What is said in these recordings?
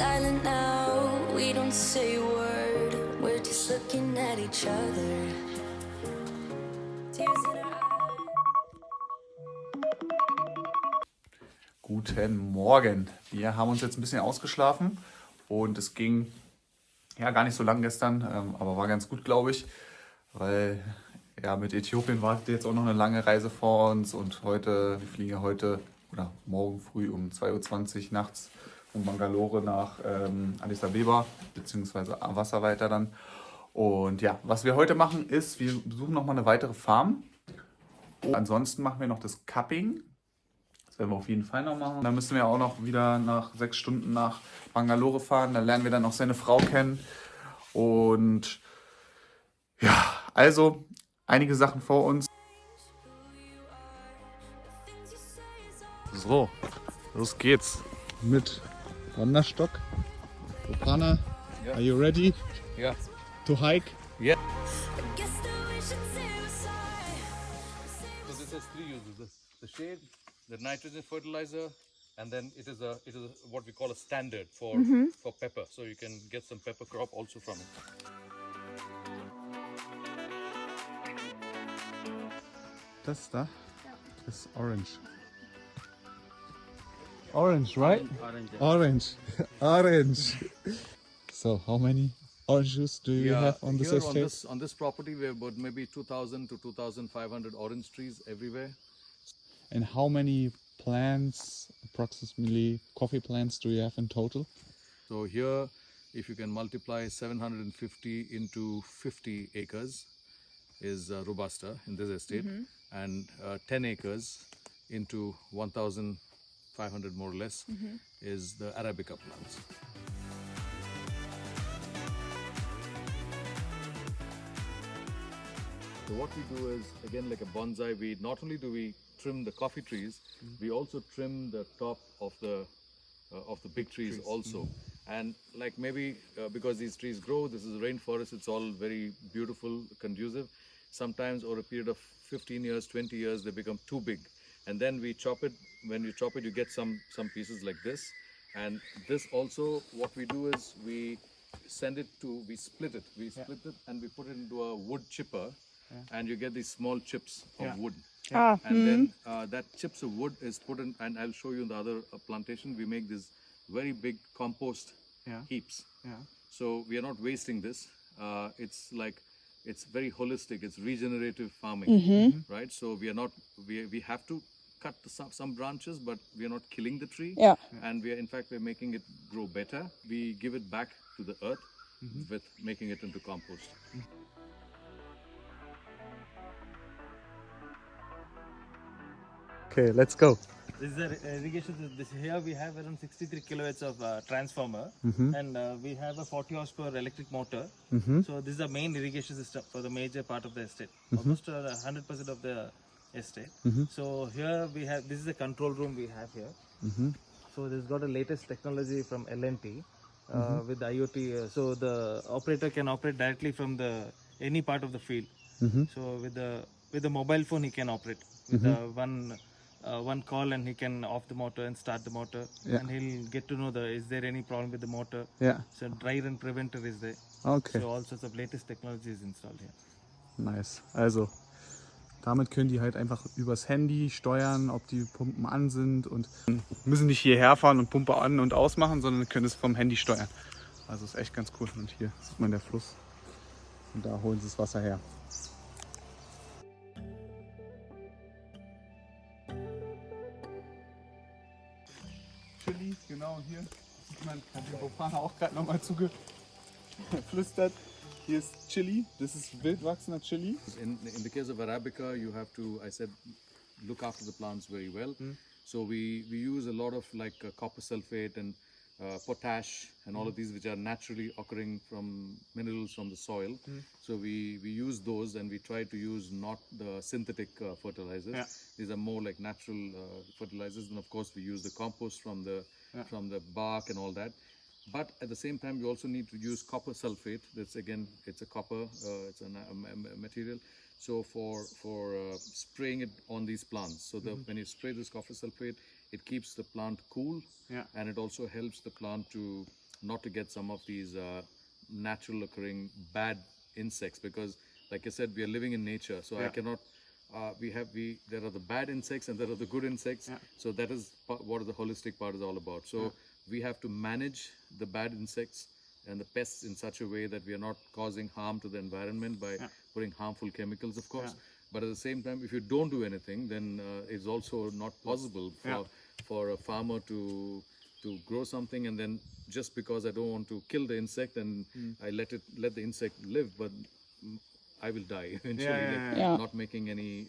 silent now, we don't say a word. We're just looking at each other. Tears in our Guten Morgen. Wir haben uns jetzt ein bisschen ausgeschlafen und es ging ja gar nicht so lang gestern, aber war ganz gut, glaube ich, weil ja mit Äthiopien wartet jetzt auch noch eine lange Reise vor uns und wir fliegen ja heute oder morgen früh um 2:20 Uhr nachts von Bangalore nach Addis Abeba beziehungsweise Wasser weiter dann. Und ja, was wir heute machen ist, wir besuchen nochmal eine weitere Farm. Und ansonsten machen wir noch das Cupping. Das werden wir auf jeden Fall noch machen. Dann müssen wir auch noch wieder nach 6 Stunden nach Bangalore fahren. Da lernen wir dann auch seine Frau kennen. Und ja, also einige Sachen vor uns. So, los geht's mit Wanderstock. Opana, are you ready? Yeah. To hike? Yeah. I guess that we should say we're sorry. So this has three uses: the shade, the nitrogen fertilizer, and then it is what we call a standard for pepper. So you can get some pepper crop also from it. Das da ist orange. Orange, right? Orange. Orange. So, how many orange juice do you have on this here estate? on this property we have about maybe 2,000 to 2,500 orange trees everywhere. And how many plants, approximately coffee plants, do you have in total? So here, if you can multiply 750 into 50 acres, is Robusta in this estate, and 10 acres into 1,500 more or less is the Arabica plants. So what we do is, again, like a bonsai, we not only do we trim the coffee trees, we also trim the top of the big trees also. And like maybe because these trees grow, this is rainforest, it's all very beautiful, conducive. Sometimes over a period of 15 years, 20 years, they become too big. And then we chop it. When you chop it, you get some pieces like this. And this also, what we do is we split it. We split it and we put it into a wood chipper. And you get these small chips of wood. And then that chips of wood is put in, and I'll show you in the other plantation, we make these very big compost heaps. So we are not wasting this. It's very holistic, it's regenerative farming, right? So we have to cut some branches, but we are not killing the tree. And we're making it grow better. We give it back to the earth with making it into compost. Okay, let's go. This is the irrigation. Here we have around 63 kilowatts of transformer, and we have a 40 horsepower electric motor. So this is the main irrigation system for the major part of the estate, almost 100% of the estate. So here we have, this is the control room we have here. So this has got a latest technology from L&T with the IoT. So the operator can operate directly from any part of the field. So with the mobile phone he can operate with the one call, and he can off the motor and start the motor, and he'll get to know is there any problem with the motor. So dry run preventer is there. Okay. So all sorts of latest technology is installed here. Nice. Also, damit können die halt einfach übers Handy steuern, ob die Pumpen an sind und müssen nicht hierher fahren und Pumpe an und ausmachen, sondern können es vom Handy steuern. Also ist echt ganz cool. Und hier sieht man der Fluss und da holen sie das Wasser her. Chili, genau hier sieht man, hat der Opana auch gerade nochmal zugeflüstert. Hier ist Chili, das ist wild wachsender Chili. In the case of Arabica, you have to, I said, look after the plants very well. So we use a lot of copper sulfate and potash and all of these which are naturally occurring from minerals from the soil. So we use those, and we try to use not the synthetic fertilizers. These are more like natural fertilizers, and of course we use the compost from the bark and all that. But at the same time, we also need to use copper sulfate. That's again, it's a copper, it's a material. So for spraying it on these plants, so that when you spray this copper sulfate, it keeps the plant cool, and it also helps the plant to not to get some of these natural occurring bad insects, because like I said, we are living in nature, so I cannot there are the bad insects and there are the good insects. So that is what the holistic part is all about. So we have to manage the bad insects and the pests in such a way that we are not causing harm to the environment by putting harmful chemicals, of course. But at the same time, if you don't do anything, then it's also not possible for a farmer to grow something, and then just because I don't want to kill the insect and I let the insect live, but I will die eventually, not making any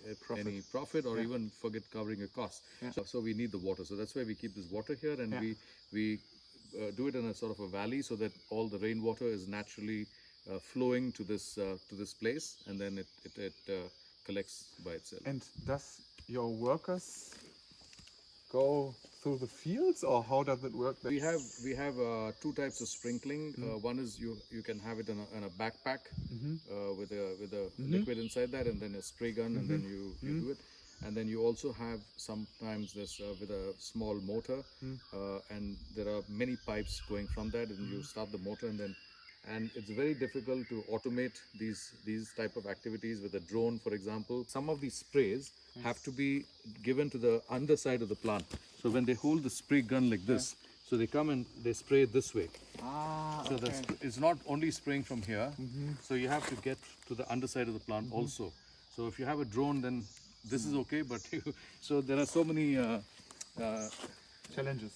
profit or even forget covering a cost. So we need the water. So that's why we keep this water here, and we do it in a sort of a valley so that all the rainwater is naturally flowing to this place, and then it collects by itself. And does your workers go through the fields, or how does it work? We have two types of sprinkling. One is you can have it in a backpack with a liquid inside that, and then a spray gun, and then you do it. And then you also have sometimes this with a small motor, and there are many pipes going from that, and you start the motor, and it's very difficult to automate these type of activities with a drone, for example. Some of these sprays have to be given to the underside of the plant. So when they hold the spray gun like this, so they come and they spray this way. So it's not only spraying from here, so you have to get to the underside of the plant also. So if you have a drone, then this is okay, but so there are so many Challenges.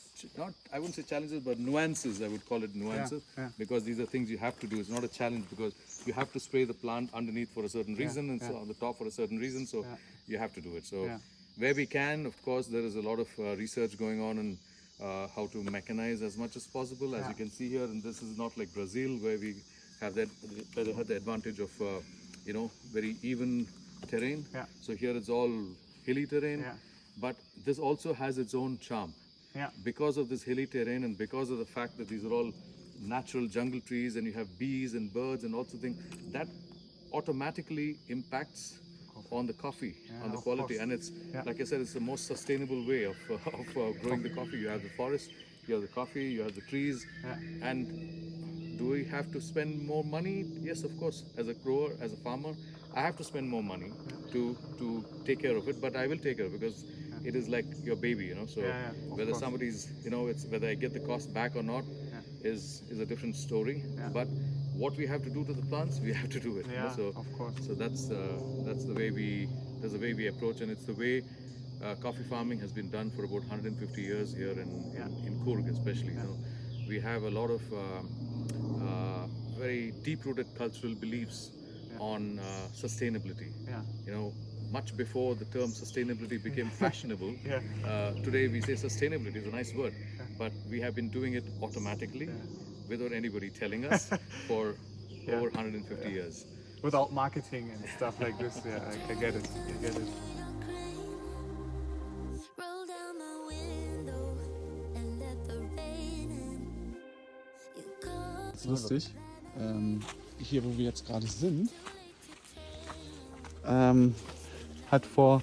I wouldn't say challenges, but nuances. I would call it nuances, because these are things you have to do. It's not a challenge, because you have to spray the plant underneath for a certain reason, and so on the top for a certain reason. So you have to do it. So where we can, of course, there is a lot of research going on and how to mechanize as much as possible. As you can see here, and this is not like Brazil, where we have the advantage of very even terrain. So here it's all hilly terrain, but this also has its own charm. Because of this hilly terrain, and because of the fact that these are all natural jungle trees, and you have bees and birds and also things, that automatically impacts on the coffee, on the quality. And it's like I said, it's the most sustainable way of growing the coffee. You have the forest, you have the coffee, you have the trees, and do we have to spend more money? Yes, of course. As a grower, as a farmer, I have to spend more money to take care of it, but I will take care of it, because it is like your baby, So whether somebody's, it's whether I get the cost back or not is a different story. But what we have to do to the plants, we have to do it. So of course. So that's the way we approach, and it's the way coffee farming has been done for about 150 years here in Coorg, especially. We have a lot of very deep-rooted cultural beliefs on sustainability. Much before the term sustainability became fashionable, today we say sustainability is a nice word, but we have been doing it automatically without anybody telling us for over 150 years. Without marketing and stuff like this, I get it. Roll down my window and let the rain in. You call. Das ist lustig. Hier, wo wir jetzt gerade sind, hat vor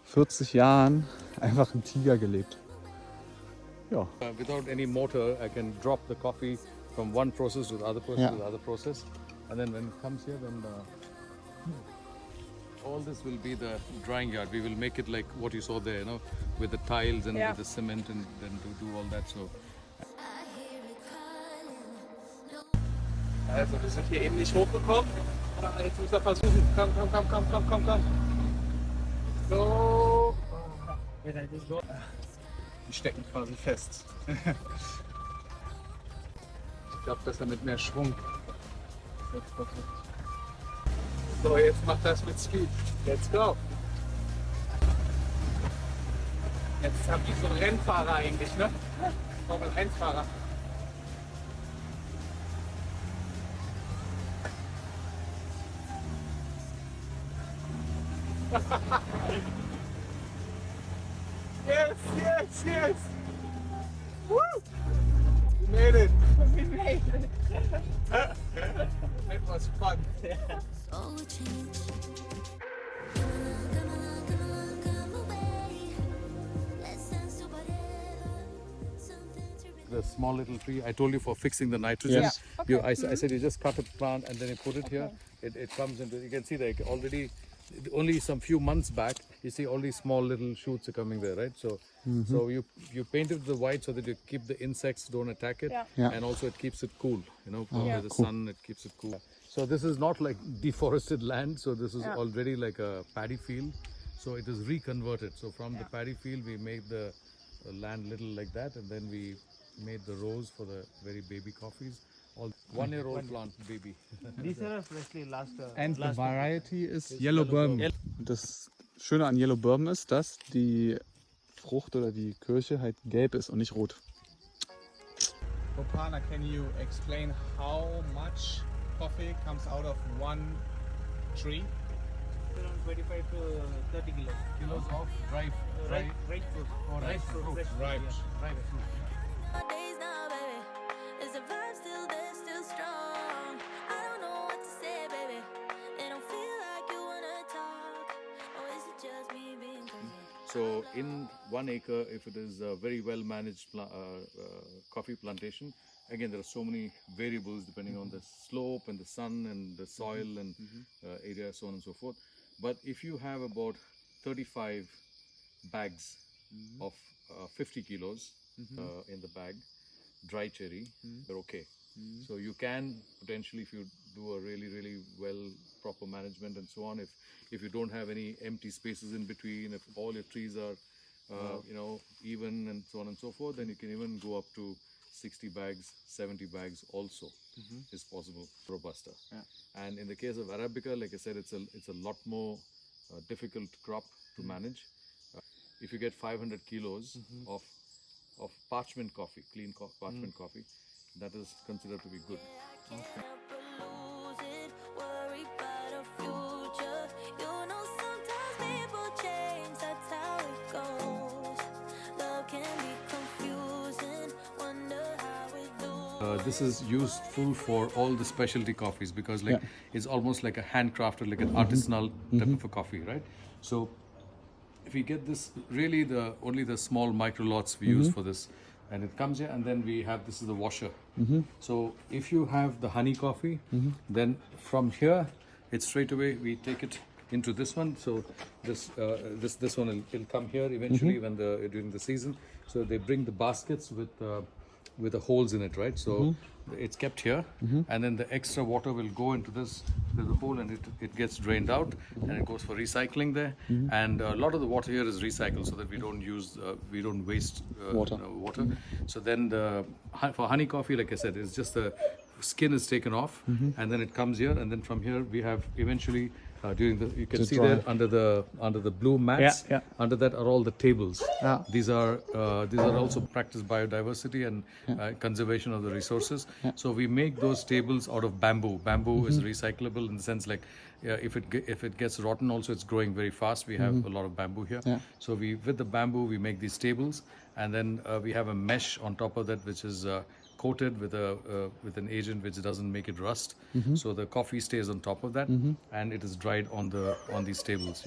40 Jahren einfach ein Tiger gelebt. Ja. Without any motor, I can drop the coffee from one process to the other process to the other process, and then when it comes here, then all this will be the drying yard. We will make it like what you saw there, with the tiles and with the cement, and then to do all that. So. Also wir sind hier eben nicht hochgekommen. Jetzt müssen wir versuchen. Komm. So. Die stecken quasi fest. Ich glaube, besser mit mehr Schwung. So, jetzt macht das mit Speed. Let's go. Jetzt haben die so einen Rennfahrer eigentlich, ne? Formel 1 Fahrer. Yes! Woo! We made it! It was fun. Oh, change. Come away. Let's dance to whatever. Something to the small little tree. I told you for fixing the nitrogen. Yes. I said you just cut a plant and then you put it here. It comes into. You can see that already. Only some few months back, you see all these small little shoots are coming there, right? So, so you painted the white so that you keep the insects don't attack it, Yeah. and also it keeps it cool. You know, with the sun, it keeps it cool. So this is not like deforested land. So this is already like a paddy field. So it is reconverted. So from the paddy field, we made the land little like that, and then we made the rows for the very baby coffees. All 1 year old plant baby. These are freshly last. And the variety is Yellow Bourbon. Das Schöne an Yellow Bourbon ist, dass die Frucht oder die Kirsche halt gelb ist und nicht rot. Popana, can you explain how much coffee comes out of one tree? Around 25 to 30 kilos. Kilos of dry Ripe fruit. ripe fruit. Fresh Ripe. yeah. Ripe fruit. Nowadays now, baby, is the vibe still there, still strong? I don't know what to say, baby. It don't feel like you wanna talk, or is it just me being crazy? So in 1 acre, if it is a very well managed coffee plantation, again there are so many variables depending on the slope and the sun and the soil and area, so on and so forth. But if you have about 35 bags of 50 kilos in the bag, dry cherry, they're okay. So you can potentially, if you do a really well proper management and so on, if you don't have any empty spaces in between, if all your trees are you know, even and so on and so forth, then you can even go up to 60 bags, 70 bags also is possible. Robusta. And in the case of Arabica, like I said, it's a lot more difficult crop to manage. If you get 500 kilos of parchment coffee, clean parchment coffee, that is considered to be good. Can't help but lose it, worry about our future. You know sometimes people change, that's how it goes. Love can be confusing, wonder how it lose. This is useful for all the specialty coffees because like it's almost like a handcrafted, like an artisanal type of a coffee, right? So if we get this, really only the small micro lots we use for this, and it comes here, and then we have, this is the washer. So if you have the honey coffee, then from here, it's straight away we take it into this one. So this one will come here eventually when during the season. So they bring the baskets with the holes in it, right? So it's kept here, and then the extra water will go into this. There's a hole, and it gets drained out, and it goes for recycling there. And a lot of the water here is recycled, so that we don't waste water. So then for honey coffee, like I said, it's just the skin is taken off, and then it comes here, and then from here we have eventually. You can see there under the blue mats. Under that are all the tables. These are also practice biodiversity and conservation of the resources. So we make those tables out of bamboo. Bamboo is recyclable in the sense like if it gets rotten, also it's growing very fast. We have a lot of bamboo here. So with the bamboo we make these tables, and then we have a mesh on top of that which is coated with an agent which doesn't make it rust, so the coffee stays on top of that, and it is dried on these tables.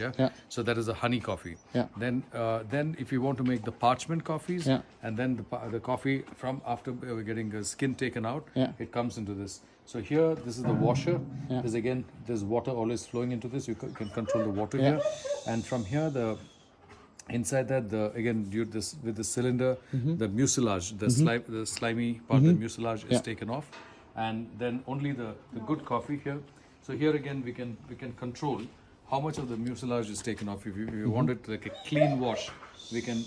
So that is a honey coffee. Then if you want to make the parchment coffees, and then the coffee from after we're getting the skin taken out, it comes into this. So here, this is the washer. There's water always flowing into this. You can control the water here, and from here inside that, with the cylinder, the mucilage, the slimy part, the mucilage is taken off, and then only the good coffee here. So here again we can control how much of the mucilage is taken off. If you want it like a clean wash, we can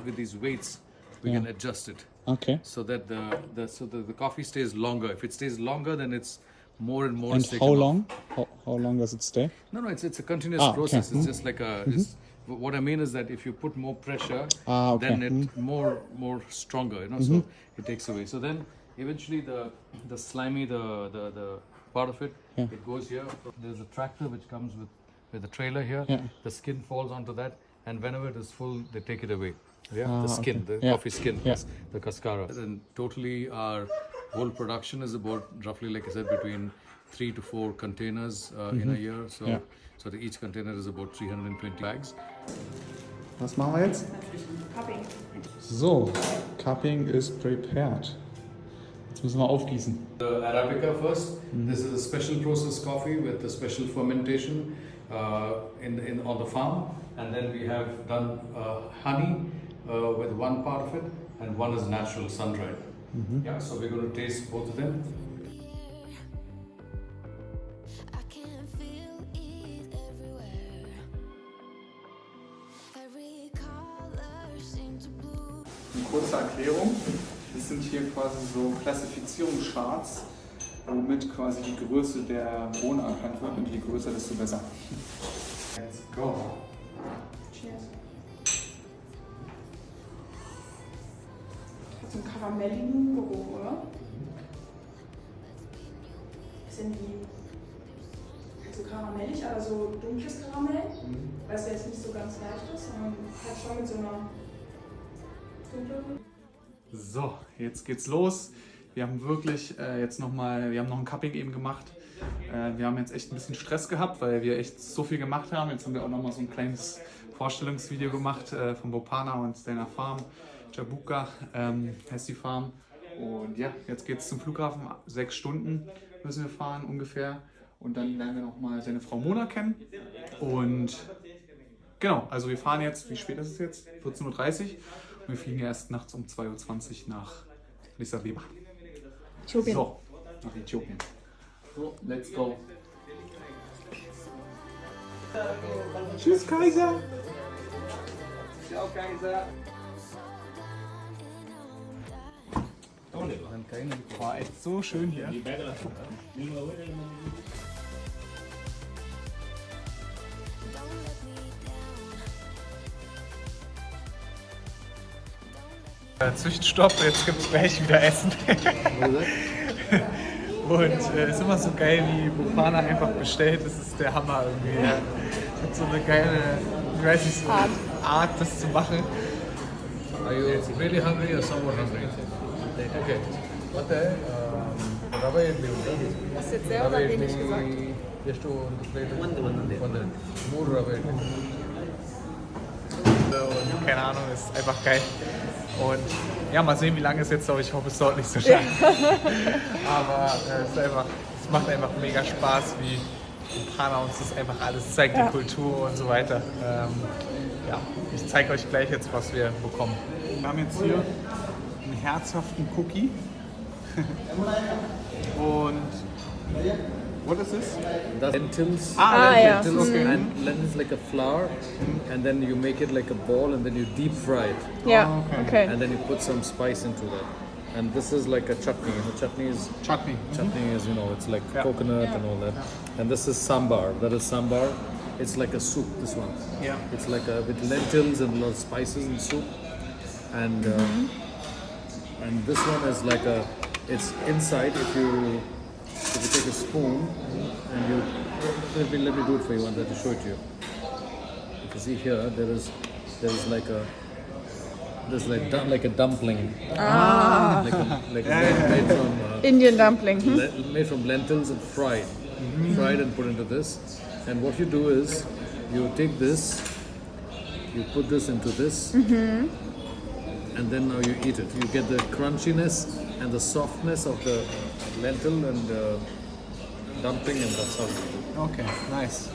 with these weights we can adjust it. Okay. So that the coffee stays longer. If it stays longer, then it's more and more. And taken how off. long? How long does it stay? No, it's a continuous process. It's just like what I mean is that if you put more pressure, then it more stronger, so it takes away. So then eventually the slimy, the part of it, it goes here. There's a tractor which comes with a trailer here. The skin falls onto that, and whenever it is full, they take it away. The skin, the coffee skin, the cascara. And totally our whole production is about roughly, like I said, between 3 to 4 containers in a year. So each container is about 320 bags. Was machen wir jetzt? Cupping. So, Cupping is prepared. Jetzt müssen wir aufgießen. The Arabica first. This is a special process coffee with a special fermentation on the farm. And then we have done honey with one part of it, and one is natural sun-dried. Yeah, so we're going to taste both of them. I can feel it everywhere. Every color seems to blue. Eine kurze Erklärung. Das sind hier quasi so Klassifizierungscharts, womit quasi die Größe der Bohne erkannt wird und je größer, desto besser. Let's go! Cheers. Hat so einen karamelligen Geruch, oder? Bisschen wie. So karamellig, aber so dunkles Karamell. Weil es ja jetzt nicht so ganz leicht ist, sondern halt schon mit so einer dunklen. So, jetzt geht's los. Wir haben wirklich jetzt nochmal, wir haben noch ein Cupping eben gemacht. Wir haben jetzt echt ein bisschen Stress gehabt, weil wir echt so viel gemacht haben. Jetzt haben wir auch nochmal so ein kleines Vorstellungsvideo gemacht von Bopana und seiner Farm. Jabuka heißt die Farm. Und ja, jetzt geht's zum Flughafen. 6 Stunden müssen wir fahren ungefähr. Und dann lernen wir nochmal seine Frau Mona kennen. Und genau, also wir fahren jetzt, wie spät ist es jetzt? 14:30 Uhr. Und wir fliegen erst nachts um 2:20 Uhr nach Addis Abeba. Äthiopien. So, nach Äthiopien. So, let's go. Tschüss, Kaiser. Ciao, Kaiser. War echt so schön hier. Zwischenstopp, jetzt gibt es gleich wieder Essen. Und es ist immer so geil, wie Bopana einfach bestellt. Das ist der Hammer irgendwie. Er hat so eine geile, ich weiß nicht, so Art, das zu machen. Are you really hungry or somewhat hungry? Okay. ಮತ್ತೆ ರವೆ ಇಡ್ಲಿ ಉಂಟು Hast du jetzt sehr oder wenig gesagt? ಎಷ್ಟು ಒಂದು plate ಒಂದು 3 ರವೆ idli. Und keine Ahnung, ist einfach geil. Und ja, mal sehen, wie lange es jetzt dauert. Ich hoffe, es dauert nicht so schnell. Aber es macht einfach mega Spaß, wie Bopana uns das einfach alles zeigt, die Kultur und so weiter. Ja, ich zeige euch gleich jetzt, was wir bekommen. Wir haben jetzt hier einen herzhaften Cookie. Und what is this? That's lentils. ja. Lentils and lentils like a flour, and then you make it like a ball, and then you deep fry it, Ja, okay. and then you put some spice into that. And this is like a chutney. You know, chutney is it's like coconut and all that. And this is sambar. That is sambar. It's like a soup. This one. Yeah. It's like with lentils and a lot of spices and soup. And and this one is like it's inside. If you take a spoon and you let me do it for you. I wanted to show it to you. You can see here there is like a dumpling. Made from Indian Dumpling. made from lentils and fried and put into this. And what you do is you take this, you put this into this, and then now you eat it. You get the crunchiness and the softness of the lentil and dumpling, and that's how you do it. Okay, nice.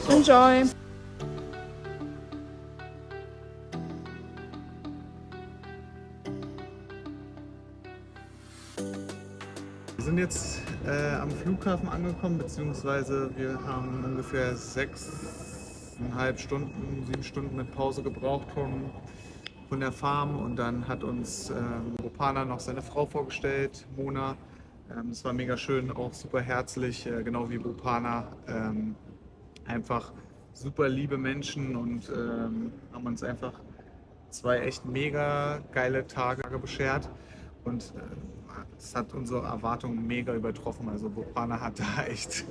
Enjoy. Wir sind jetzt am Flughafen angekommen, beziehungsweise wir haben ungefähr 6,5 Stunden, 7 Stunden mit Pause gebraucht von der Farm, und dann hat uns Bopana noch seine Frau vorgestellt, Mona. Es war mega schön, auch super herzlich, genau wie Bopana. Einfach super liebe Menschen, und haben uns einfach 2 echt mega geile Tage beschert. Und es hat unsere Erwartungen mega übertroffen. Also Bopana hat da echt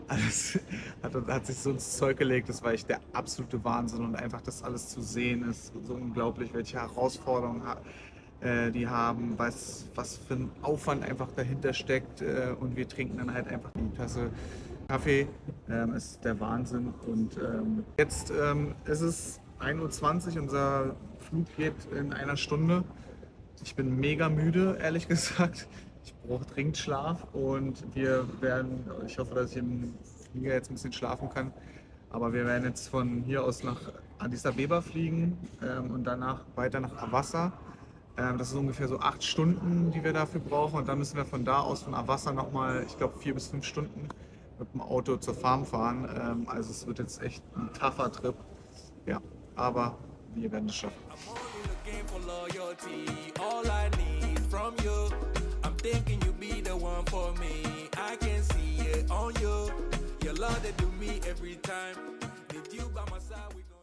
alles, hat sich so ins Zeug gelegt. Das war echt der absolute Wahnsinn. Und einfach das alles zu sehen ist so unglaublich, welche Herausforderungen die haben, was für ein Aufwand einfach dahinter steckt. Und wir trinken dann halt einfach die Tasse Kaffee. Ist der Wahnsinn. Und jetzt ist es 1:20 Uhr, unser Flug geht in einer Stunde. Ich bin mega müde, ehrlich gesagt. Ich brauche dringend Schlaf und ich hoffe, dass ich im Flieger jetzt ein bisschen schlafen kann, aber wir werden jetzt von hier aus nach Addis Abeba fliegen und danach weiter nach Awassa. Das ist ungefähr so 8 Stunden, die wir dafür brauchen und dann müssen wir von da aus, von Awassa nochmal, ich glaube 4 bis 5 Stunden mit dem Auto zur Farm fahren. Also es wird jetzt echt ein tougher Trip. Ja, aber wir werden es schaffen. Looking for loyalty, all I need from you. I'm thinking you be the one for me. I can see it on you. Your love that do me every time. With you by my side, we go.